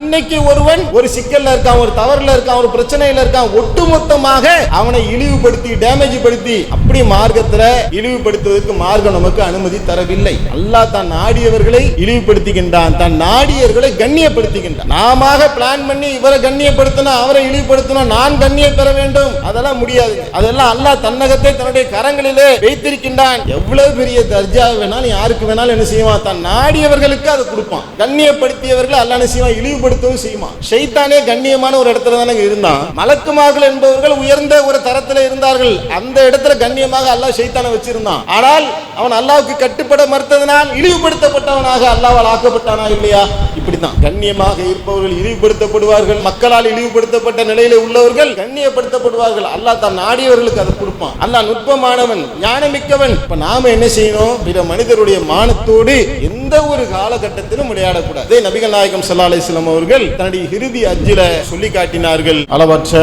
இன்னைக்கு ஒருவன் ஒரு சிக்கல்ல இருக்கான், ஒரு தவறுல இருக்கான், ஒரு பிரச்சனையில இருக்கான், ஒட்டுமொத்தமாக அவனை இழிவுபடுத்தி டேமேஜ் படுத்தி அப்படி மார்க்கத்துல இழிவுபடுத்துவதற்கு மார்க்கம் நமக்கு அனுமதி தரவில்லை. அல்லாஹ் தான் நாடியவர்களை இழிவுபடுத்துகின்றான், தன் நாடியவர்களை கண்ணியப்படுத்துகின்றான். நாம பிளான் பண்ணி இவரை கண்ணியப்படுத்தினா அவரை இழிவுபடுத்தினா நான் கண்ணியம் பெற வேண்டும், அதெல்லாம் முடியாது. அதெல்லாம் அல்லாஹ் தன்னகத்தை தன்னுடைய கரங்களிலே வைத்திருக்கின்றான். எவ்வளவு பெரிய தர்ஜா வேணாலும் யாருக்கு வேணாலும் என்ன செய்வான், தன் நாடியவர்களுக்கு அதை கொடுப்பான். கண்ணியப்படுத்தியவர்களை அல்லாஹ் என்ன செய்வான், இழிவுபடுத்தவும் செய்வான். ஷைத்தானே கண்ணியமான ஒரு இடத்துல தானே இருந்தான். மலக்குமார்கள் என்பவர்கள் உயர்ந்த ஒரு தரத்தில் இருந்தார்கள். அந்த இடத்துல கண்ணியமாக அல்லாஹ் ஷைத்தானை வச்சிருந்தான். ஆனால் அவன் அல்லாஹ்வுக்கு கட்டுப்பட மறுத்ததனால் இழிவுபடுத்தப்பட்டவனாக அல்லாஹ்வால் ஆக்கப்பட்டானா இல்லையா? இப்படித்தான் கண்ணியமாக இருப்பவர்கள் இழிவுபடுத்தப்படுவார்கள், மக்களால் இழிவுபடுத்தப்பட்ட நிலையில உள்ளவர்கள் கண்ணியப்படுத்தப்படுவார்கள். அல்லாஹ் தான் நாடியவர்களுக்கு அதை கொடுப்பான். அல்லாஹ் நுட்பமானவன், ஞானமிக்கவன். இப்ப நாம என்ன செய்யணும், பிற மனிதருடைய மானத்தோடு எந்த ஒரு காலகட்டத்திலும் விளையாடக்கூடாது. நபிகள் நாயகம் ஸல்லல்லாஹு அலைஹி வஸல்லம் அவர்கள் தன்னுடைய இறுதி ஹஜ்ஜில சொல்லி காட்டினார்கள். அளவற்ற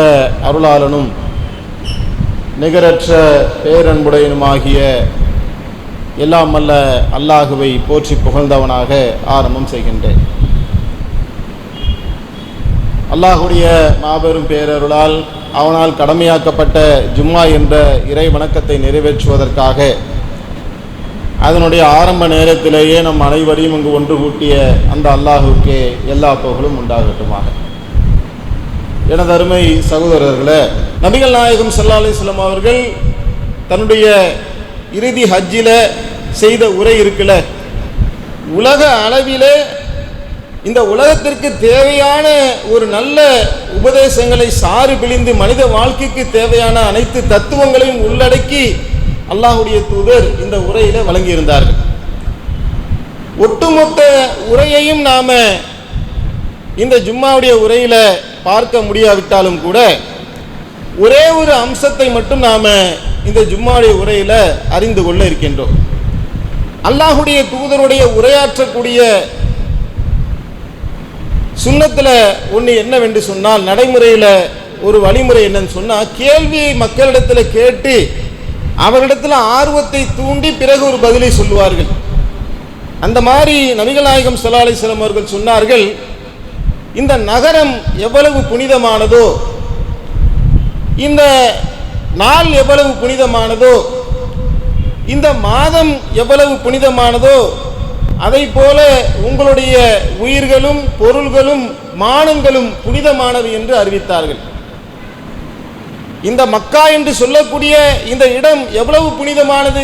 அருளாளனும் நிகரற்ற பேரன்புடையனுமாகிய எல்லாம் அல்ல அல்லாஹுவை போற்றி புகழ்ந்தவனாக ஆரம்பம் செய்கின்றேன். அல்லாஹுடைய மாபெரும் பேரருளால் அவனால் கடமையாக்கப்பட்ட ஜும்மா என்ற இறை வணக்கத்தை நிறைவேற்றுவதற்காக அதனுடைய ஆரம்ப நேரத்திலேயே நம் அனைவரையும் இங்கு ஒன்று கூட்டிய அந்த அல்லாஹுக்கே எல்லா புகழும் உண்டாகட்டுமாக. எனது அருமை சகோதரர்களே, நபிகள் நாயகம் ஸல்லல்லாஹு அலைஹி வஸல்லம் அவர்கள் தன்னுடைய இறுதி ஹஜ்ஜில செய்த உரை இருக்குல்ல, உலக அளவிலே இந்த உலகத்திற்கு தேவையான ஒரு நல்ல உபதேசங்களை சாறு பிழிந்து மனித வாழ்க்கைக்கு தேவையான அனைத்து தத்துவங்களையும் உள்ளடக்கி அல்லாஹ்வுடைய தூதர் இந்த உரையில வழங்கியிருந்தார்கள். ஒட்டுமொத்த உரையையும் நாம இந்த ஜும்மாவுடைய உரையில பார்க்க முடியாவிட்டாலும் கூட ஒரே ஒரு அம்சத்தை மட்டும் நாம இந்த ஜும்மாவுடைய உரையில அறிந்து கொள்ள இருக்கின்றோம். அல்லாஹ்வுடைய தூதருடைய உரையாற்றக்கூடிய சுன்னத்துல ஒன்று என்னவென்று சொன்னால், நடைமுறையில் ஒரு வழிமுறை என்னன்னு சொன்னால், கேள்வியை மக்களிடத்தில் கேட்டு அவர்களிடத்தில் ஆர்வத்தை தூண்டி பிறகு ஒரு பதிலை சொல்லுவார்கள். அந்த மாதிரி நபிகள் நாயகம் ஸல்லல்லாஹு அலைஹி வஸல்லம் அவர்கள் சொன்னார்கள், இந்த நகரம் எவ்வளவு புனிதமானதோ, இந்த நாள் எவ்வளவு புனிதமானதோ, இந்த மாதம் எவ்வளவு புனிதமானதோ, அதை போல உங்களுடைய உயிர்களும் பொருள்களும் மானங்களும் புனிதமானது என்று அறிவித்தார்கள். இந்த மக்கா என்று சொல்லக்கூடிய இந்த இடம் எவ்வளவு புனிதமானது.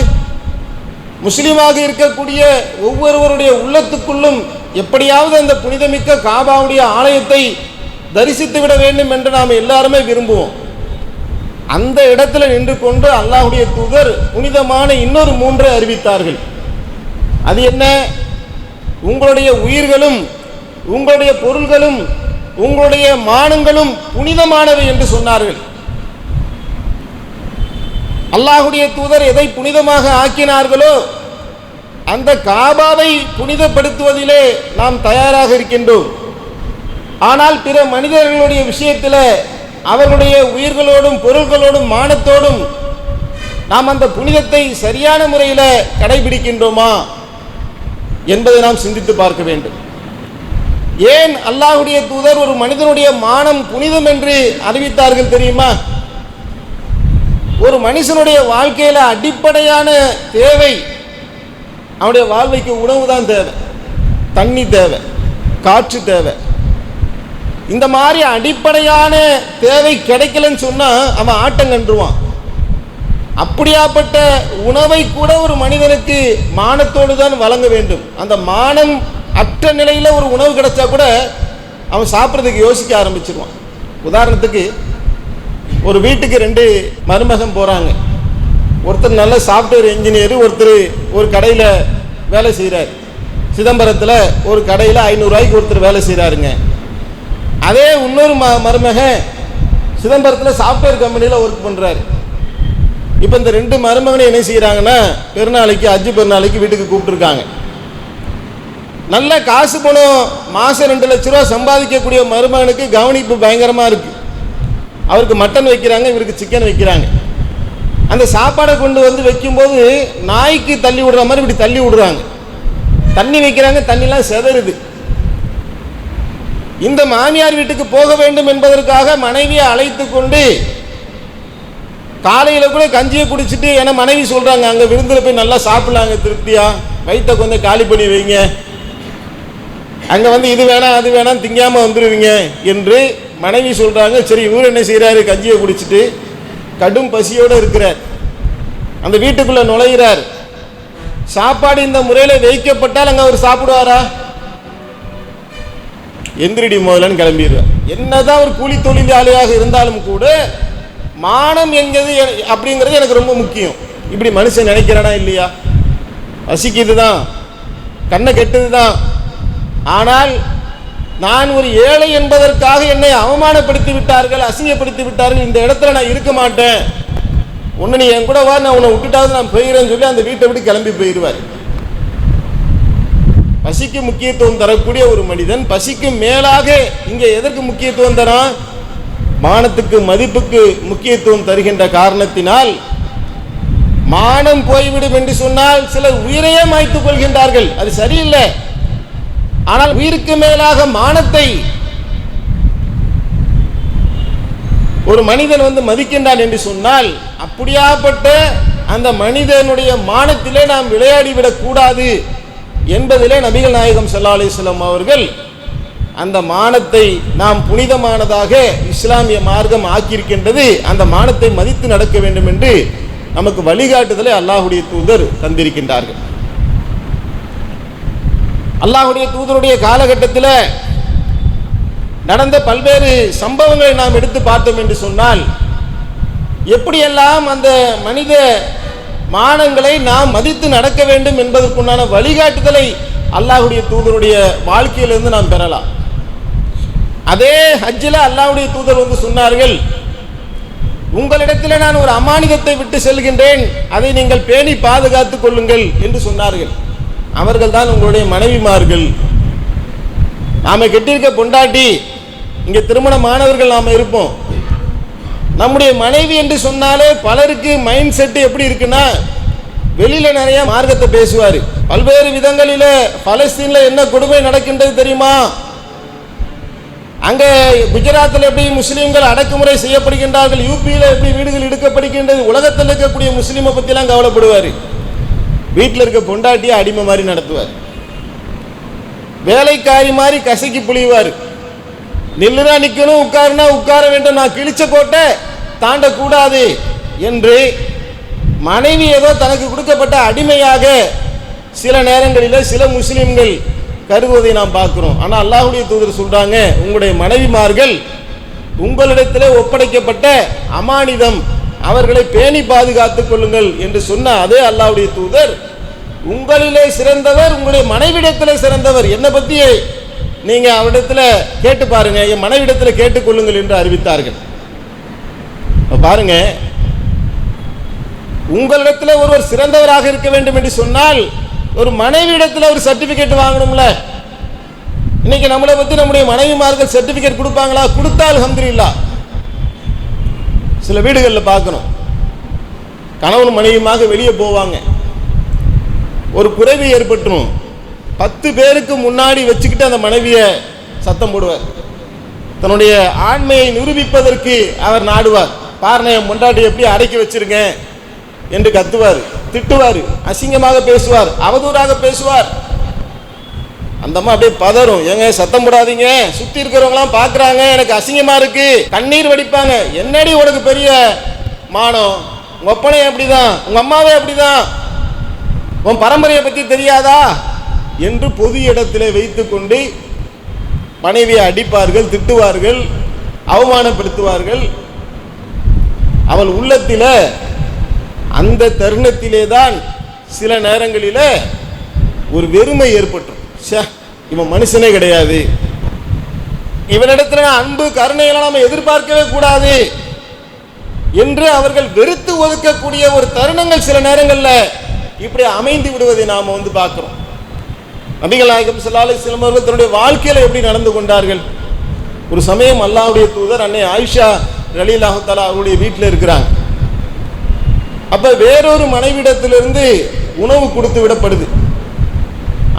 முஸ்லிமாக இருக்கக்கூடிய ஒவ்வொருவருடைய உள்ளத்துக்குள்ளும் எப்படியாவது அந்த புனிதமிக்க காபாவுடைய ஆலயத்தை தரிசித்து விட வேண்டும் என்று நாம் எல்லாருமே விரும்புவோம். அந்த இடத்துல நின்று கொண்டு அல்லாஹ்வுடைய தூதர் புனிதமான இன்னொரு மூன்றை அறிவித்தார்கள். அது என்ன? உங்களுடைய உயிர்களும் உங்களுடைய பொருள்களும் உங்களுடைய மானங்களும் புனிதமானவை என்று சொன்னார்கள். அல்லாஹ்வுடைய தூதர் எதை புனிதமாக ஆக்கினார்களோ அந்த காபாவை புனிதப்படுத்துவதிலே நாம் தயாராக இருக்கின்றோம். ஆனால் பிற மனிதர்களுடைய விஷயத்தில் அவர்களுடைய உயிர்களோடும் பொருள்களோடும் மானத்தோடும் நாம் அந்த புனிதத்தை சரியான முறையில் கடைபிடிக்கின்றோமா என்பதை நாம் சிந்தித்து பார்க்க வேண்டும். ஏன் அல்லாஹ்வுடைய தூதர் ஒரு மனிதனுடைய மானம் புனிதம் என்று அறிவித்தார்கள் தெரியுமா? ஒரு மனுஷனுடைய வாழ்க்கையில அடிப்படையான தேவை, அவனுடைய வாழ்வைக்கு உணவு தான் தேவை, தண்ணி தேவை, காற்று தேவை. இந்த மாதிரி அடிப்படையான தேவை கிடைக்கலன்னு சொன்னா அவன் ஆட்டம் கண்டுருவான். அப்படியாப்பட்ட உணவை கூட ஒரு மனிதனுக்கு மானத்தோடு தான் வழங்க வேண்டும். அந்த மானம் அற்ற நிலையில ஒரு உணவு கிடைச்சா கூட அவன் சாப்பிட்றதுக்கு யோசிக்க ஆரம்பிச்சிருவான். உதாரணத்துக்கு ஒரு வீட்டுக்கு 2 மருமகன் போறாங்க. ஒருத்தர் நல்ல சாஃப்ட்வேர் இன்ஜினியர், ஒருத்தர் ஒரு கடையில் வேலை செய்கிறார். சிதம்பரத்தில் ஒரு கடையில் 500 ரூபாய்க்கு ஒருத்தர் வேலை செய்கிறாருங்க. அதே இன்னொரு மருமகன் சிதம்பரத்தில் சாஃப்ட்வேர் கம்பெனியில் ஒர்க் பண்ணுறாரு. இப்போ இந்த 2 மருமகனை என்ன செய்கிறாங்கன்னா, பெருநாளைக்கு ஹஜ்ஜு பெருநாளைக்கு வீட்டுக்கு கூப்பிட்டுருக்காங்க. நல்ல காசு பணம் மாதம் 2 லட்ச ரூபா சம்பாதிக்கக்கூடிய மருமகனுக்கு கவனிப்பு பயங்கரமாக இருக்குது. அவருக்கு மட்டன் வைக்கிறாங்க, இவருக்கு சிக்கன் வைக்கிறாங்க. அந்த சாப்பாடை கொண்டு வந்து வைக்கும்போது நாய்க்கு தள்ளி விடுற மாதிரி இப்படி தள்ளி விடுறாங்க. தண்ணி வைக்கிறாங்க, தண்ணிலாம் செதறுது. இந்த மாமியார் வீட்டுக்கு போக வேண்டும் என்பதற்காக மனைவியை அழைத்து கொண்டு காலையில் கூட கஞ்சியை குடிச்சிட்டு என மனைவி சொல்றாங்க, அங்கே விருந்தில் போய் நல்லா சாப்பிடலாங்க, திருப்தியா வயிற்றை கொஞ்சம் காலி பண்ணி வைங்க, அங்கே வந்து இது வேணாம் அது வேணாம் திங்காமல் வந்துடுவீங்க என்று மனைவி சொல்றாங்க. சரி, இவர் என்ன செய்கிறாரு, கஞ்சியை குடிச்சிட்டு கடும் பசியோடு இருக்கிறார். அந்த வீட்டுக்குள்ள நுழைகிறார். சாப்பாடு இந்த முறையில் வைக்கப்பட்டால் அங்கே அவர் சாப்பிடுவாரா? எந்திரடி முதலன்னு கிளம்பிடுவார். என்னதான் ஒரு கூலி தொழிலாளியாக இருந்தாலும் கூட மானம் என்கிறது அப்படிங்கிறது எனக்கு ரொம்ப முக்கியம். இப்படி மனுஷன் நினைக்கிறானா இல்லையா? பசிக்குது தான், கண்ணை கெட்டது தான், ஆனால் நான் ஒரு ஏழை என்பதற்காக என்னை அவமானப்படுத்தி விட்டார்கள், அசிங்கப்படுத்தி விட்டார்கள், இந்த இடத்துல நான் இருக்க மாட்டேன், ஒன்று நீ என் கூட வா, நான் உன்னை விட்டுட்டாவது நான் போயிடுறேன்னு சொல்லி அந்த வீட்டை விட்டு கிளம்பி போயிடுவார். பசிக்கு முக்கியத்துவம் தரக்கூடிய ஒரு மனிதன் பசிக்கு மேலாக இங்கே எதற்கு முக்கியத்துவம் தரான்? மானத்துக்கு மதிப்புக்கு முக்கியத்துவம் தருகின்ற காரணத்தினால் மானம் போய்விடும் என்று சொன்னால் சிலர் உயிரையே மாய்த்துக் கொள்கின்றார்கள். அது சரியில்லை. ஆனால் உயிருக்கு மேலாக மானத்தை ஒரு மனிதன் வந்து மதிக்கின்றான் என்று சொன்னால் அப்படியாப்பட்ட அந்த மனிதனுடைய மானத்திலே நாம் விளையாடிவிடக் கூடாது என்பதிலே நபிகள் நாயகம் ஸல்லல்லாஹு அலைஹி வஸல்லம் அவர்கள் அந்த மானத்தை நாம் புனிதமானதாக இஸ்லாமிய மார்க்கம் ஆக்கியிருக்கின்றது. அந்த மானத்தை மதித்து நடக்க வேண்டும் என்று நமக்கு வழிகாட்டுதலை அல்லாஹ்வுடைய தூதர் தந்திருக்கின்றார்கள். அல்லாஹ்வுடைய தூதருடைய காலகட்டத்தில் நடந்த பல்வேறு சம்பவங்களை நாம் எடுத்து பார்த்தோம் என்று சொன்னால் எப்படியெல்லாம் அந்த மனித மானங்களை நாம் மதித்து நடக்க வேண்டும் என்பதற்குண்டான வழிகாட்டுதலை அல்லாஹ்வுடைய தூதருடைய வாழ்க்கையிலிருந்து நாம் பெறலாம். அதே ஹஜ்ஜில் அல்லாஹ்வுடைய தூதர் வந்து சொன்னார்கள், உங்களிடத்தில் நான் ஒரு அமானிதத்தை விட்டு செல்கின்றேன், அதை நீங்கள் பேணி பாதுகாத்துக் கொள்ளுங்கள் என்று சொன்னார்கள். அவர்கள் தான் உங்களுடைய மனைவிமார்கள். நாம கெட்டிருக்க பொண்டாட்டி, இங்கே திருமணமானவர்கள் நாம் இருப்போம். நம்முடைய மனைவி என்று சொன்னாலே பலருக்கு மைண்ட் செட் எப்படி இருக்குன்னா, வெளியில நிறைய மார்க்கத்தை பேசுவார். பல்வேறு விதங்களில பலஸ்தீன்ல என்ன கொடுமை நடக்கின்றது தெரியுமா? அங்கே குஜராத்தில் எப்படி முஸ்லீம்கள் அடக்குமுறை செய்யப்படுகின்றார்கள், யூபியில் எப்படி வீடுகள் இடுக்கப்படுகின்றது, உலகத்தில் இருக்கக்கூடிய முஸ்லீமை பற்றிலாம் கவலைப்படுவார். வீட்டில் இருக்க பொண்டாட்டியை அடிமை மாதிரி நடத்துவார். வேலைக்காரி மாதிரி கசக்கி புளிவார். நில்லுனா நிற்கணும், உட்காருனா உட்கார வேண்டும், நான் கிழிச்ச கோட்டை தாண்டக்கூடாது என்று மனைவி ஏதோ தனக்கு கொடுக்கப்பட்ட அடிமையாக சில நேரங்களில் சில முஸ்லீம்கள் கருதுவதை நாம் பார்க்கிறோம். ஆனால் அல்லாஹ்வுடைய தூதர் சொல்றாங்க, உங்களுடைய மனைவிமார்கள் உங்களிடத்திலே ஒப்படைக்கப்பட்ட அமானிதம், அவர்களை பேணி பாதுகாத்துக் கொள்ளுங்கள் என்று சொன்ன அதே அல்லாஹ்வுடைய தூதர், உங்களிலே சிறந்தவர் உங்களுடைய மனைவிடத்திலே சிறந்தவர், என்னை பற்றி நீங்க அவரிடத்தில் கேட்டு பாருங்க, என் மனைவிடத்தில் கேட்டுக்கொள்ளுங்கள் என்று அறிவித்தார்கள். பாருங்க, உங்களிடத்தில் ஒருவர் சிறந்தவராக இருக்க வேண்டும் என்று சொன்னால் ஒரு மனைவியிடத்தில் ஒரு சர்டிபிகேட் வாங்கணும்ல. இன்னைக்கு நம்மளை பற்றி நம்முடைய மனைவிமார்கள் சர்டிபிகேட் கொடுப்பாங்களா? கொடுத்தால் அல்ஹம்துலில்லாஹ். சில வீடுகளில் பார்க்கணும், கணவன் மனைவியுமாக வெளியே போவாங்க, ஒரு குறைவு ஏற்பட்டுரும், 10 பேருக்கு முன்னாடி வச்சுக்கிட்டு அந்த மனைவியை சத்தம் போடுவார். தன்னுடைய ஆண்மையை நிரூபிப்பதற்கு அவர் நாடுவார். பாருங்க, என் பொண்டாட்டி எப்படி அடக்கி வச்சிருங்க என்று கத்துவார், திட்டுவார், அசிங்கமாக பேசுவார், அவதூறாக பேசுவார். அந்த அம்மா அப்படியே பதறும், ஏங்க சத்தம் போடாதீங்க, சுத்தி இருக்கிறவங்களாம் பார்க்குறாங்க, எனக்கு அசிங்கமா இருக்கு, கண்ணீர் வடிப்பாங்க. என்னடி உனக்கு பெரிய மானம், உங்க அப்பனே அப்படிதான், உங்க அம்மாவே அப்படிதான், உன் பரம்பரையை பற்றி தெரியாதா என்று பொது இடத்திலே வைத்து கொண்டு மனைவியை அடிப்பார்கள், திட்டுவார்கள், அவமானப்படுத்துவார்கள். அவள் உள்ளத்தில் அந்த தருணத்திலே தான் சில நேரங்களில் ஒரு வெறுமை ஏற்பட்டும். இவன் மனுஷனே கிடையாது, இவனிடத்தில் அன்பு கருணையெல்லாம் நம்ம எதிர்பார்க்கவே கூடாது என்று அவர்கள் வெறுத்து ஒதுக்கக்கூடிய ஒரு தருணங்கள் சில நேரங்களில் இப்படி அமைந்து விடுவதை நாம் வந்து பார்க்கிறோம். நபிகள் நாயகம் ஸல்லல்லாஹு அலைஹி வஸல்லம் அவர்கள் தன்னுடைய வாழ்க்கையில் எப்படி நடந்து கொண்டார்கள்? ஒரு சமயம் அல்லாஹ்வுடைய தூதர் அன்னை ஆயிஷா ரலியல்லாஹு தஆலா அவருடைய வீட்டில் இருக்கிறாங்க. அப்ப வேறொரு மனைவிடத்திலிருந்து உணவு கொடுத்து விடப்படுது.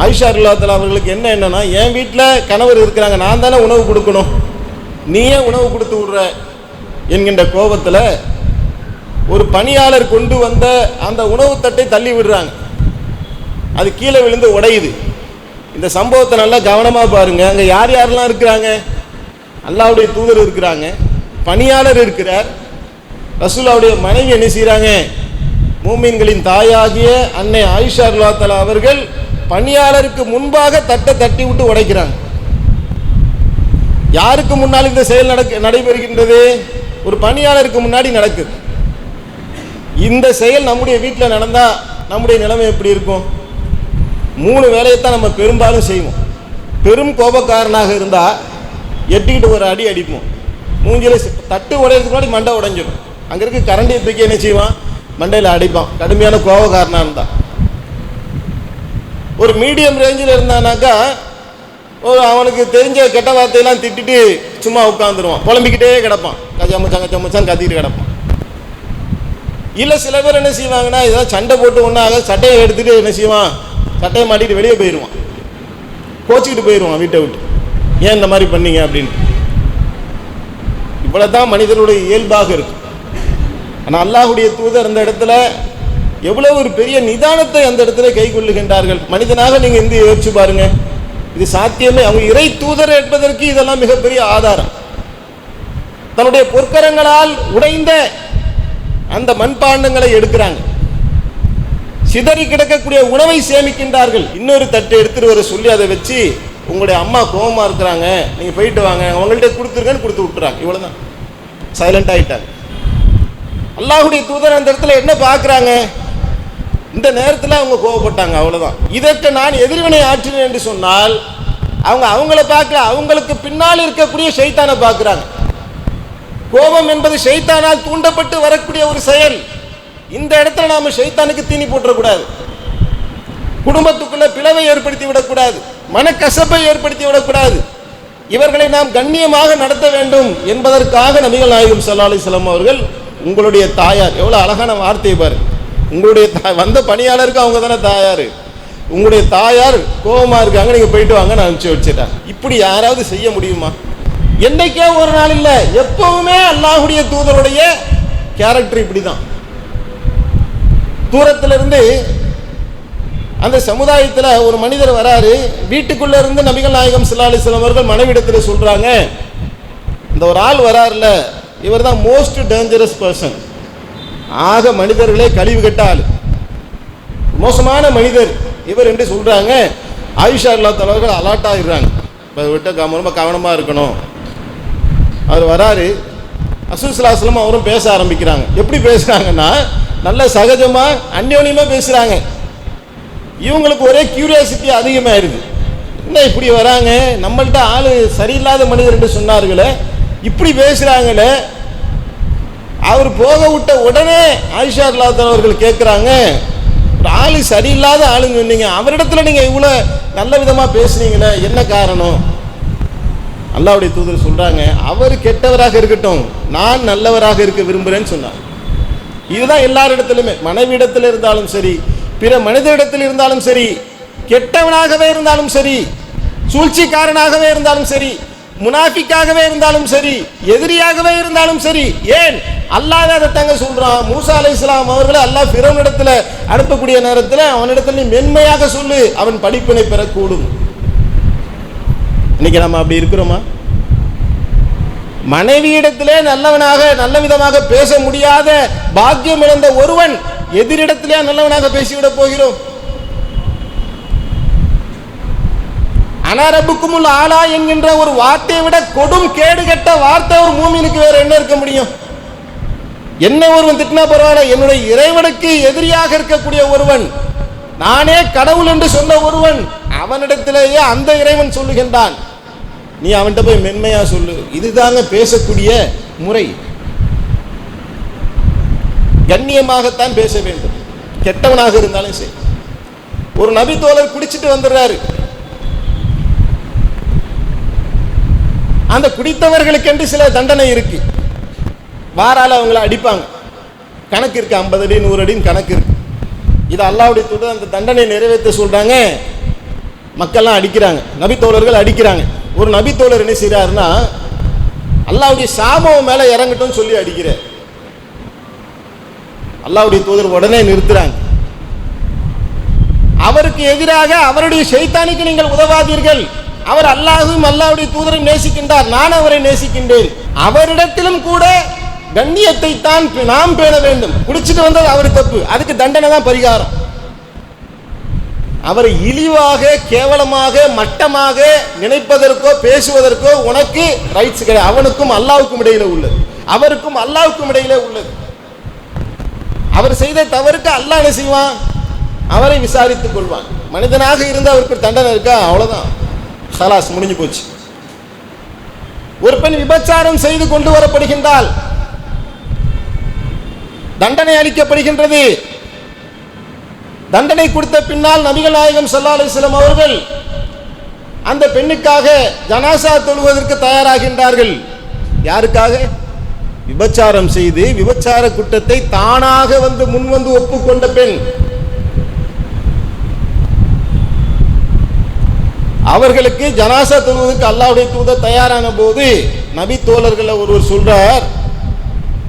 ஆயிஷா ரலியல்லாஹு அவர்களுக்கு என்னன்னா, என் வீட்டில் கணவர் இருக்கிறாங்க, நான் தானே உணவு கொடுக்கணும், நீயே உணவு கொடுத்து விடுற என்கின்ற கோபத்தில் ஒரு பணியாளர் கொண்டு வந்த அந்த உணவு தட்டை தள்ளி விடுறாங்க. அது கீழே விழுந்து உடையுது. இந்த சம்பவத்தை நல்லா கவனமாக பாருங்க. அங்கே யார் யாரெல்லாம் இருக்கிறாங்க? அல்லாஹ்வுடைய தூதர் இருக்கிறாங்க, பணியாளர் இருக்கிறார், ரசூலுல்லாஹ்வுடைய மனைவி என்ன செய்கிறாங்க? மூமின்களின் தாயாகிய அன்னை ஆயிஷா ரலியல்லாஹு அவர்கள் பணியாளருக்கு முன்பாக தட்டை தட்டி விட்டு உடைக்கிறாங்க. யாருக்கு முன்னால் இந்த செயல் நடைபெறுகின்றது? ஒரு பணியாளருக்கு முன்னாடி நடக்குது. இந்த செயல் நம்முடைய வீட்டில் நடந்தால் நம்முடைய நிலைமை எப்படி இருக்கும்? 3 வேலையைத்தான் நம்ம பெரும்பாலும் செய்வோம். பெரும் கோபக்காரனாக இருந்தால் எட்டிக்கிட்டு ஒரு அடி அடிப்போம். மூஞ்சில தட்டு உடையிறதுக்கு முன்னாடி மண்டை உடைஞ்சிடும். அங்கே இருக்க கரண்டியை தூக்கி என்ன செய்வான்? மண்டையில் அடிப்பான். கடுமையான கோபக்காரனாக இருந்தால். ஒரு மீடியம் ரேஞ்சில் இருந்தானாக்கா அவனுக்கு தெரிஞ்ச கெட்ட வார்த்தையெல்லாம் திட்டிட்டு சும்மா உட்காந்துருவான், புலம்பிக்கிட்டே கிடப்பான், கச்சமச்சான் கத்திக்கிட்டு கிடப்பான். இல்லை சில பேர் என்ன செய்வாங்கன்னா, இதெல்லாம் சண்டை போட்டு ஒன்றாக சட்டையை எடுத்துகிட்டு என்ன செய்வான்? சட்டையை மாட்டிட்டு வெளியே போயிடுவான், கோச்சிக்கிட்டு போயிடுவான் வீட்டை விட்டு. ஏன் இந்த மாதிரி பண்ணீங்க அப்படின்னு. இவ்வளோ தான் மனிதனுடைய இயல்பாக இருக்கு. ஆனால் அல்லாஹ்வுடைய தூதர் அந்த இடத்துல எவ்வளவு ஒரு பெரிய நிதானத்தை அந்த இடத்துல கை கொள்ளுகின்றார்கள். மனிதனாக நீங்கள் எந்த யோசிச்சு பாருங்க, இது சாத்தியமே. அவங்க இறை தூதர் என்பதற்கு இதெல்லாம் மிகப்பெரிய ஆதாரம். தன்னுடைய பொற்கரங்களால் உடைந்த அந்த மண்பாண்டங்களை எடுக்கிறாங்க, சிதறி கிடக்கக்கூடிய உணவை சேமிக்கின்றார்கள். இன்னொரு தட்டை எடுத்துட்டு வர சொல்லி அதை வச்சு, உங்களுடைய அம்மா கோபமா இருக்கிறாங்க, நீங்க போயிட்டு வாங்க, அவங்கள்ட்ட கொடுத்துருங்கன்னு கொடுத்து விட்டுறாங்க. இவ்வளவுதான், சைலண்ட் ஆயிட்டாங்க. அல்லாஹ்வுடைய தூதர் அந்த இடத்துல என்ன பார்க்குறாங்க? இந்த நேரத்தில் அவங்க கோபப்பட்டாங்க, அவ்வளோதான். இதற்கு நான் எதிர்வினை ஆற்றினேன் என்று சொன்னால் அவங்கள பார்க்கல, அவங்களுக்கு பின்னால் இருக்கக்கூடிய ஷைத்தானை பார்க்குறாங்க. கோபம் என்பது ஷைத்தானால் தூண்டப்பட்டு வரக்கூடிய ஒரு செயல். இந்த இடத்துல நாம ஷைத்தானுக்கு தீனி போட்டுறக்கூடாது, குடும்பத்துக்குள்ள பிளவை ஏற்படுத்தி விடக்கூடாது, மனக்கசப்பை ஏற்படுத்தி விடக்கூடாது. இவர்களை நாம் கண்ணியமாக நடத்த வேண்டும் என்பதற்காக நபிகள் நாயகம் ஸல்லல்லாஹு அலைஹி வஸல்லம் அவர்கள், உங்களுடைய தாயார், எவ்வளோ அழகான வார்த்தையை பாரு, உங்களுடைய வந்த பணியாளருக்கு அவங்க தானே தாயார், உங்களுடைய தாயார் கோபமா இருக்காங்க, நீங்க போயிட்டு வாங்க நான் அனுப்பிச்சு வச்சுட்டேன். இப்படி யாராவது செய்ய முடியுமா? என்னைக்கே ஒரு நாள் இல்லை, எப்பவுமே அல்லாஹ்வுடைய தூதருடைய கேரக்டர் இப்படிதான். தூரத்திலிருந்து அந்த சமுதாயத்தில் ஒரு மனிதர் வராரு, வீட்டுக்குள்ள இருந்து நபிகள் நாயகம் ஸல்லல்லாஹு அலைஹி வஸல்லம் அவர்கள் மனைவிடத்தில் சொல்றாங்க, இந்த ஒரு ஆள் வராருல, இவர் தான் மோஸ்ட் டேஞ்சரஸ் பர்சன், ஆக மனிதர்களே கழிவு கெட்ட ஆள், மோசமான மனிதர் இவர் என்று சொல்றாங்க. ஆயிஷா ரலியல்லாஹு அவர்கள் அலர்ட் ஆகிடுறாங்க, விட்ட ரொம்ப கவனமாக இருக்கணும். அவர் வராரு, ரசூல் ஸல்லல்லாஹு அலைஹி வஸல்லம் அவரும் பேச ஆரம்பிக்கிறாங்க. எப்படி பேசுறாங்கன்னா, நல்ல சகஜமா அந்யோன்யமா பேசுறாங்க. இவங்களுக்கு ஒரே கியூரியாசிட்டி அதிகமாயிருது, என்ன இப்படி வராங்க, நம்மள்ட்ட ஆளு சரியில்லாத மனிதர் என்று சொன்னார்களே, இப்படி பேசுறாங்களே. அவர் போக விட்ட உடனே ஆயிஷா ரலியல்லாஹு அவர்கள் கேட்குறாங்க, ஒரு ஆளு சரியில்லாத ஆளுங்க சொன்னீங்க, அவரிடத்துல நீங்க இவ்வளோ நல்ல விதமா பேசுனீங்களே, என்ன காரணம்? அல்லாஹ்வுடைய தூதர் சொல்றாங்க, அவர் கெட்டவராக இருக்கட்டும், நான் நல்லவராக இருக்க விரும்புகிறேன்னு சொன்னார். இதுதான் எல்லாரிடத்திலுமே, மனைவியிடத்தில் இருந்தாலும் சரி, பிற மனிதரிடத்தில் இருந்தாலும் சரி, கெட்டவனாகவே இருந்தாலும் சரி, சூழ்ச்சிக்காரனாகவே இருந்தாலும் சரி, முனாஃபிக்காகவே இருந்தாலும் சரி, எதிரியாகவே இருந்தாலும் சரி. ஏன் அல்லாஹ் அதை தாங்க சொல்றான். மூசா அலைஹிஸ்ஸலாம் அவர்களை அல்லாஹ் ஃபிரௌனிடத்தில் அனுப்பக்கூடிய நேரத்தில் அவனிடத்தில் நீ மென்மையாக சொல்லு, அவன் படிப்பினை பெறக்கூடும். இன்னைக்கு நம்ம அப்படி இருக்கிறோமா? மனைவியிடத்திலே நல்லவனாக நல்ல விதமாக பேச முடியாத பாக்கியம் இழந்த ஒருவன் எதிரிடத்திலே நல்லவனாக பேசிவிட போகிறோம்? அனரபுக்குமுல் ஆலா என்கின்ற ஒரு வார்த்தையை விட கொடும் கேடு கெட்ட வார்த்தை ஒரு மூமினுக்கு வேற என்ன இருக்க முடியும்? என்ன ஒருவன் திட்டினா பரவாயில்ல, என்னுடைய இறைவனுக்கு எதிரியாக இருக்கக்கூடிய ஒருவன், நானே கடவுள் என்று சொன்ன ஒருவன், அவனிடத்திலேயே அந்த இறைவன் சொல்லுகின்றான், நீ அவன்கிட்ட போய் மென்மையா சொல்லு. இதுதாங்க பேசக்கூடிய முறை. கண்ணியமாகத்தான் பேச வேண்டும், கெட்டவனாக இருந்தாலும் சரி. ஒரு நபி தோழர் குடிச்சிட்டு வந்துடுறாரு, அந்த குடித்தவர்களுக்கு என்று சில தண்டனை இருக்கு, வாரால அவங்கள அடிப்பாங்க, கணக்கு இருக்கு, 50 அடி 100 அடின்னு கணக்கு இருக்கு. இது அல்லாஹ்வுடைய தூதர் அந்த தண்டனை நிறைவேற்ற சொல்றாங்க. மக்கள்லாம் அடிக்கிறாங்க, நபித்தோழர்கள் அடிக்கிறாங்க. ஒரு நபித்தோழர் என்ன செய்யறாருன்னா, அல்லாஹ்வுடைய சாபம் மேல இறங்கட்டும் சொல்லி அடிக்கிறார். அல்லாஹ்வுடைய தூதர் உடனே நிறுத்துறாங்க. அவருக்கு எதிராக அவருடைய ஷைத்தானுக்கு நீங்கள் உதவாதீர்கள். அவர் அல்லாஹ்வும் அல்லாஹ்வுடைய தூதரையும் நேசிக்கின்றார், நான் அவரை நேசிக்கின்றேன். அவரிடத்திலும் கூட கண்ணியத்தை தான் நாம் பேண வேண்டும். குடிச்சிட்டு வந்தது அவர் தப்பு, அதுக்கு தண்டனை தான் பரிகாரம். அவரை இழிவாக கேவலமாக மட்டமாக நினைப்பதற்கோ பேசுவதற்கோ உனக்கு ரைட்ஸ் கிடையாது. அவனுக்கும் அல்லாஹ்வுக்கும் இடையில உள்ளது, அவருக்கும் அல்லாஹ்வுக்கும் இடையில உள்ளது. அவர் செய்த தவறுக்கு அல்லாஹ் என்ன செய்வான்? அவரை விசாரித்துக் கொள்வான். மனிதனாக இருந்து அவருக்கு தண்டனை இருக்கா? அவ்வளவுதான், ஹலாஸ், முடிஞ்சு போச்சு. ஒரு பெண் விபச்சாரம் செய்து கொண்டு வரப்படுகின்றால் தண்டனை அளிக்கப்படுகின்றது. தண்டனை கொடுத்த பின்னால் நபிகள் நாயகம் ஸல்லல்லாஹு அலைஹி வஸல்லம் அவர்கள் அந்த பெண்ணுக்காக ஜனாசா தொழுவதற்கு தயாராகின்றார்கள். யாருக்காக? விபச்சாரம் செய்து விபச்சார குற்றத்தை தானாக வந்து முன்வந்து ஒப்புக்கொண்ட பெண். அவர்களுக்கு ஜனாசா தொழுவதற்கு அல்லாஹ்வுடைய தூதர் தயாரான போது நபி தோழர்கள் ஒருவர் சொல்றார்,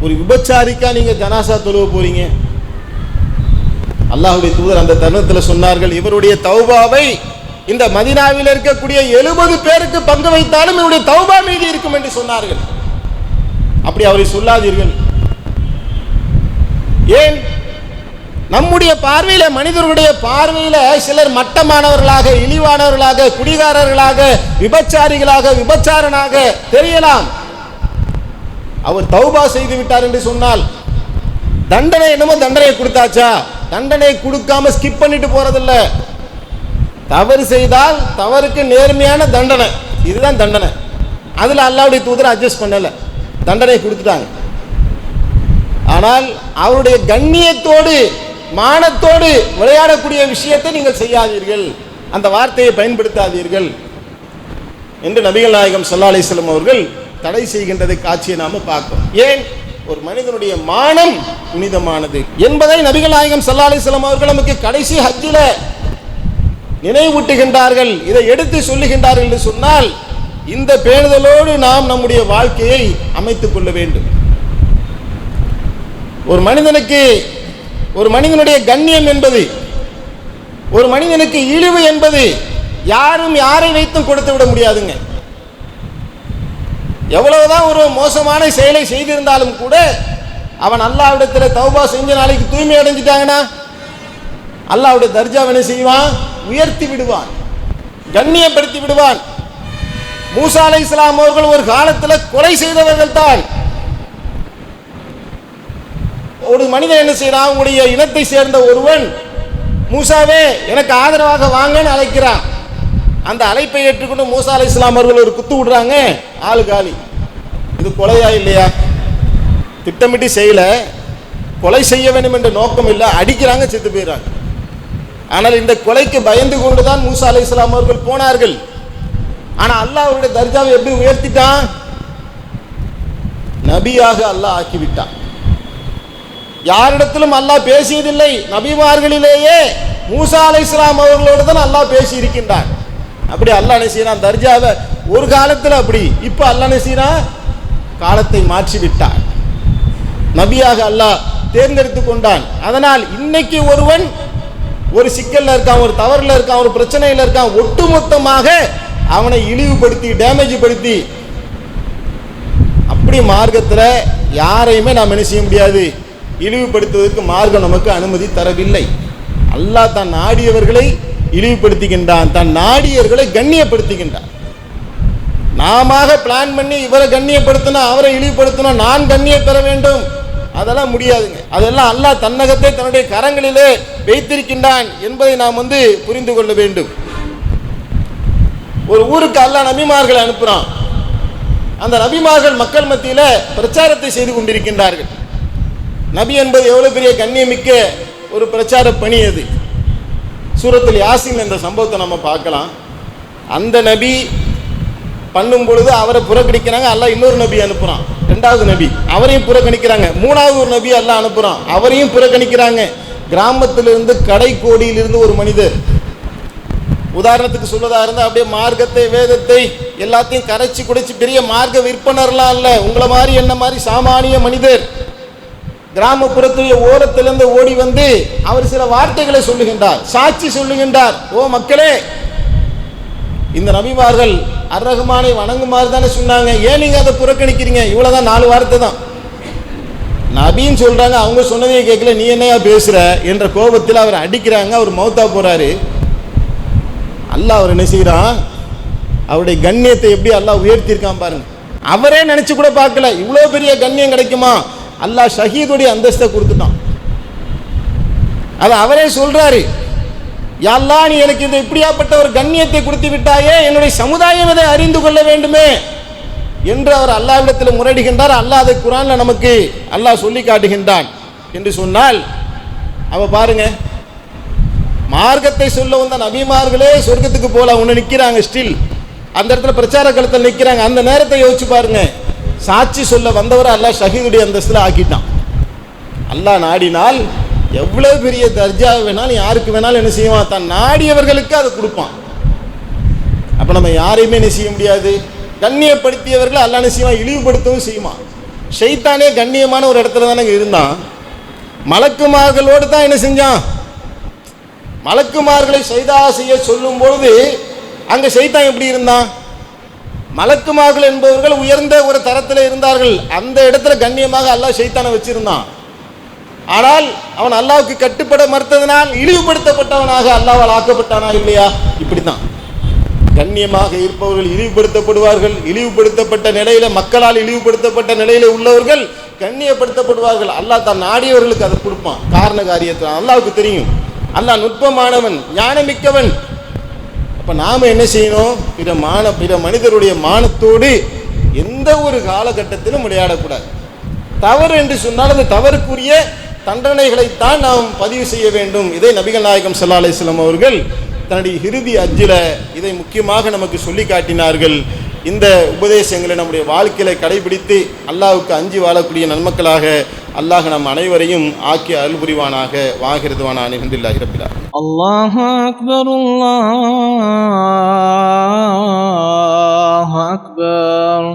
ஒரு விபச்சாரிக்கா நீங்க ஜனாசா தொழுவ போறீங்க? அல்லாஹ்வுடைய தூதர் அந்த தருணத்தில் சொன்னார்கள், இவருடைய தௌபாவை இந்த மதீனாவில் இருக்கக்கூடிய 70 பேருக்கு பங்கு வைத்தாலும் இவருடைய தௌபா மீதி இருக்கும் என்று சொன்னார்கள். அப்படி அவரை சொல்லாதீர்கள். ஏன்? நம்முடைய பார்வையில, மனிதர்களுடைய பார்வையில சிலர் மட்டமானவர்களாக, இழிவானவர்களாக, குடிகாரர்களாக, விபச்சாரிகளாக, விபச்சாரனாக தெரியலாம். அவர் தௌபா செய்து விட்டார் என்று சொன்னால் தண்டனை என்னமோ தண்டனை கொடுத்தாச்சா? தண்டனை கொடுக்காம ஸ்கிப் பண்ணிட்டு போறதில்ல. தவறு செய்தால் தவறுக்கு நேர்மையான தண்டனை, இதுதான் தண்டனை. அதுல அல்லாஹ்வுடைய தூதர் அட்ஜஸ்ட் பண்ணல, தண்டனை கொடுத்துட்டாங்க. ஆனால் அவருடைய கண்ணியத்தோடு மானத்தோடு விளையாடக்கூடிய விஷயத்தை நீங்கள் செய்யாதீர்கள், அந்த வார்த்தையை பயன்படுத்தாதீர்கள் என்று நபிகள் நாயகம் ஸல்லல்லாஹு அலைஹி வஸல்லம் அவர்கள் தடை செய்கின்றதை காட்சியை நாம பார்க்கிறோம். ஏன்? ஒரு மனிதனுடைய மானம் புனிதமானது என்பதை நபிகள் நாயகம் ஸல்லல்லாஹு அலைஹி வஸல்லம் அவர்கள் நமக்கு கடைசி ஹஜ்ஜில நினைவூட்டுகின்றார்கள். இதை எடுத்து சொல்லுகின்றார்கள் என்று சொன்னால் இந்த பேணுதலோடு நாம் நம்முடைய வாழ்க்கையை அமைத்துக் கொள்ள வேண்டும். ஒரு மனிதனுக்கு, ஒரு மனிதனுடைய கண்ணியம் என்பது, ஒரு மனிதனுக்கு இழிவு என்பது யாரும் யாரை வைத்தும் கொடுத்து விட முடியாதுங்க. எவ்வளவுதான் ஒரு மோசமான செயலை செய்திருந்தாலும் கூட அவன் அல்லாஹ்விடத்தில் தௌபா செஞ்ச நாளைக்கு தூய்மை அடைஞ்சிட்டாங்கன்னா அல்லாஹ்வுடைய தர்ஜாவை என்ன செய்வான்? உயர்த்தி விடுவான், கண்ணியப்படுத்தி விடுவான். மூசா அலைஹிஸ்ஸலாம் அவர்கள் ஒரு காலத்தில் கொலை செய்தவர்கள் தான். ஒரு மனிதன் என்ன செய்யறான்? உங்களுடைய இனத்தை சேர்ந்த ஒருவன் மூசாவே எனக்கு ஆதரவாக வாங்கன்னு அழைக்கிறான். அந்த அழைப்பை ஏற்றுக்கொண்டு மூசா அலைஹிஸ்ஸலாம் அவர்கள் ஒரு குத்து விடுறாங்க, ஆளு காலி. இது கொலையா இல்லையா? திட்டமிட்டு செய்யல, கொலை செய்ய வேண்டும் என்ற நோக்கம் இல்லை, அடிக்கிறாங்க, செத்து போயிடறாங்க. ஆனால் இந்த கொலைக்கு பயந்து கொண்டுதான் மூசா அலைஹிஸ்ஸலாம் அவர்கள் போனார்கள். ஆனா அல்லாஹ் அவருடைய தர்ஜாவை எப்படி உயர்த்திட்டான்? நபியாக அல்லாஹ் ஆக்கிவிட்டான். யாரிடத்திலும் அல்லாஹ் பேசியதில்லை. நபிமார்களிலேயே மூசா அலைஹிஸ்ஸலாம் அவர்களோடு தான் அல்லாஹ் பேசி இருக்கின்றான். அப்படி அல்லாஹ் என்ன செய்யறான்? தர்ஜாவை ஒரு காலத்தில் அப்படி, இப்ப அல்லாஹ் என்ன செய்யறான்? காலத்தை மாற்றி விட்டான். நபியாக அல்லாஹ் தேர்ந்தெடுத்து கொண்டான். அதனால் இன்னைக்கு ஒருவன் ஒரு சிக்கல்ல இருக்கான், ஒரு தவறுல இருக்கான், ஒரு பிரச்சனையில இருக்கான், ஒட்டுமொத்தமாக அவனை இழிவுபடுத்தி டேமேஜ் படுத்தி, அப்படி மார்க்கத்தில் யாரையுமே நாம் என்ன செய்ய முடியாது? இழிவுபடுத்துவதற்கு மார்க்கம் நமக்கு அனுமதி தரவில்லை. அல்லாஹ் தான் நாடியவர்களை இழிவுபடுத்துகின்றான், தன் நாடியவர்களை கண்ணியப்படுத்துகின்றான். நாம பிளான் பண்ணி இவரை கண்ணியப்படுத்தணும், அவரை இழிவுபடுத்தணும், நான் கண்ணியம் பெற வேண்டும், அதெல்லாம் முடியாதுங்க. அதெல்லாம் அல்லாஹ் தன்னகத்தை தன்னுடைய கரங்களிலே வைத்திருக்கின்றான் என்பதை நாம் புரிந்து கொள்ள வேண்டும். ஒரு ஊருக்கு அல்லாஹ் நபிமார்களை அனுப்புறான். அந்த நபிமார்கள் மக்கள் மத்தியில பிரச்சாரத்தை செய்து கொண்டிருக்கின்றார்கள். நபி என்பது எவ்வளவு பெரிய கண்ணியமிக்க ஒரு பிரச்சார பணி அது. சூரத்துல் யாசின் என்ற சம்பவத்தை நம்ம பார்க்கலாம். அந்த நபி பண்ணும் பொழுது அவரை புறக்கணிக்கிறாங்க, அல்லாஹ் இன்னொரு நபி அனுப்புறான், ரெண்டாவது நபி, அவரையும் புறக்கணிக்கிறாங்க. மூணாவது ஒரு நபி அல்லாஹ் அனுப்புறான், அவரையும் புறக்கணிக்கிறாங்க. கிராமத்திலிருந்து கடை கோடியிலிருந்து ஒரு மனிதர் உதாரணத்துக்கு சொல்வதா இருந்தால் அப்படியே மார்க்கத்தை வேதத்தை எல்லாத்தையும் கரைச்சி குடிச்சு பெரிய மார்க்க விற்பனர்லாம் இல்லை. உங்களை மாதிரி என்ன மாதிரி சாமானிய மனிதர் கிராமப்புறத்துடைய ஓரத்திலிருந்து ஓடி வந்து அவர் சில வார்த்தைகளை சொல்லுகின்றார், சாட்சி சொல்லுகின்றார். ஓ மக்களே, இந்த நபிமார்கள் அர் ரஹ்மானை வணங்குமாறு தானே சொன்னாங்க, ஏன் நீங்க அதை புறக்கணிக்கிறீங்க? இவ்வளவுதான், 4 வார்த்தை தான். நபின்னு சொல்றாங்க, அவங்க சொன்னதையே கேட்கல, நீ என்னையா பேசுற என்ற கோபத்தில் அவர் அடிக்கிறாங்க. அவர் மௌத்தா போறாரு. அல்லாஹ் அவர் என்ன செய்யறான், அவருடைய கண்ணியத்தை எப்படி அல்லாஹ் உயர்த்தியிருக்கான் பாருங்க. அவரே நினைச்சு கூட பார்க்கல இவ்வளவு பெரிய கண்ணியம் கிடைக்குமா. அல்லாஹ் ஷஹீதுடைய அந்தஸ்தை கொடுத்துட்டான். அது அவரே சொல்றாரு, யா அல்லாஹ், நீ எனக்கு இந்த இப்படியாப்பட்ட ஒரு கண்ணியத்தை கொடுத்து விட்டாயே, என்னுடைய சமுதாயம் இதை அறிந்து கொள்ள வேண்டுமே என்று அவர் அல்லாஹ்விடத்தில் முறையிடுகின்றார். அல்லாஹ் அதை குர்ஆன்ல நமக்கு அல்லாஹ் சொல்லி காட்டுகின்றான். என்று சொன்னால் அவ பாருங்க, மார்க்கத்தை சொல்ல வந்த நபிமார்களே சொர்க்கத்துக்கு போல ஒன்று நிற்கிறாங்க, ஸ்டில் அந்த இடத்துல பிரச்சார களத்தில் நிற்கிறாங்க. அந்த நேரத்தை யோசிச்சு பாருங்க, சாட்சி சொல்ல வந்தவரை அல்லாஹ் ஷஹீதுடைய அந்தஸ்துல ஆக்கிட்டான். அல்லாஹ் நாடினால் எவ்வளவு பெரிய தர்ஜா வேணாலும் யாருக்கு வேணாலும் என்ன செய்வான், தான் நாடியவர்களுக்கு அதை கொடுப்பான். அப்ப நம்ம யாரையுமே என்ன செய்ய முடியாது. கண்ணியப்படுத்தியவர்களை அல்லாஹ் என்ன செய்வான், இழிவுபடுத்தவும் செய்வான். ஷைத்தானே கண்ணியமான ஒரு இடத்துல தானே இருந்தான். மலக்குமார்களோடு தான் என்ன செஞ்சான், மலக்குமார்களை சைதா செய்ய சொல்லும் பொழுது அங்க ஷைத்தான் எப்படி இருந்தான். மலக்குமார்கள் என்பவர்கள் உயர்ந்த ஒரு தரத்தில் இருந்தார்கள். அந்த இடத்துல கண்ணியமாக அல்லாஹ் ஷைத்தானை வச்சிருந்தான். ஆனால் அவன் அல்லாஹ்வுக்கு கட்டுப்பட மறுத்ததனால் இழிவுபடுத்தப்பட்டவனாக அல்லாஹ்வால் ஆக்கப்பட்டானா இல்லையா? இப்படித்தான் கண்ணியமாக இருப்பவர்கள் இழிவுபடுத்தப்படுவார்கள். இழிவுபடுத்தப்பட்ட நிலையில, மக்களால் இழிவுபடுத்தப்பட்ட நிலையில உள்ளவர்கள் கண்ணியப்படுத்தப்படுவார்கள். அல்லாஹ் தான் நாடியவர்களுக்கு அதை கொடுப்பான். காரண காரியத்தை அல்லாஹ்வுக்கு தெரியும். அல்லாஹ் நுட்பமானவன், ஞானமிக்கவன். அப்ப நாம என்ன செய்யணும், பிற மனிதருடைய மானத்தோடு எந்த ஒரு காலகட்டத்திலும் விளையாடக்கூடாது. தவறு என்று சொன்னால் அந்த தவறுக்குரிய தண்டனைகளைத்தான் நாம் பதிவு செய்ய வேண்டும். இதை நபிகள் நாயகம் ஸல்லல்லாஹு அலைஹி வஸல்லம் அவர்கள் தன்னுடைய இறுதி ஹஜ்ஜில் இதை முக்கியமாக நமக்கு சொல்லி காட்டினார்கள். இந்த உபதேசங்களை நம்முடைய வாழ்க்கையில கடைபிடித்து அல்லாஹ்வுக்கு அஞ்சி வாழக்கூடிய நன்மக்களாக அல்லாஹ் நம் அனைவரையும் ஆக்கி அருள் புரிவானாக. வாஹிருதுவானா அல்ஹம்துலில்லாஹி ரப்பில் ஆலமீன். அல்லாஹு அக்பர், அல்லாஹு அக்பர்.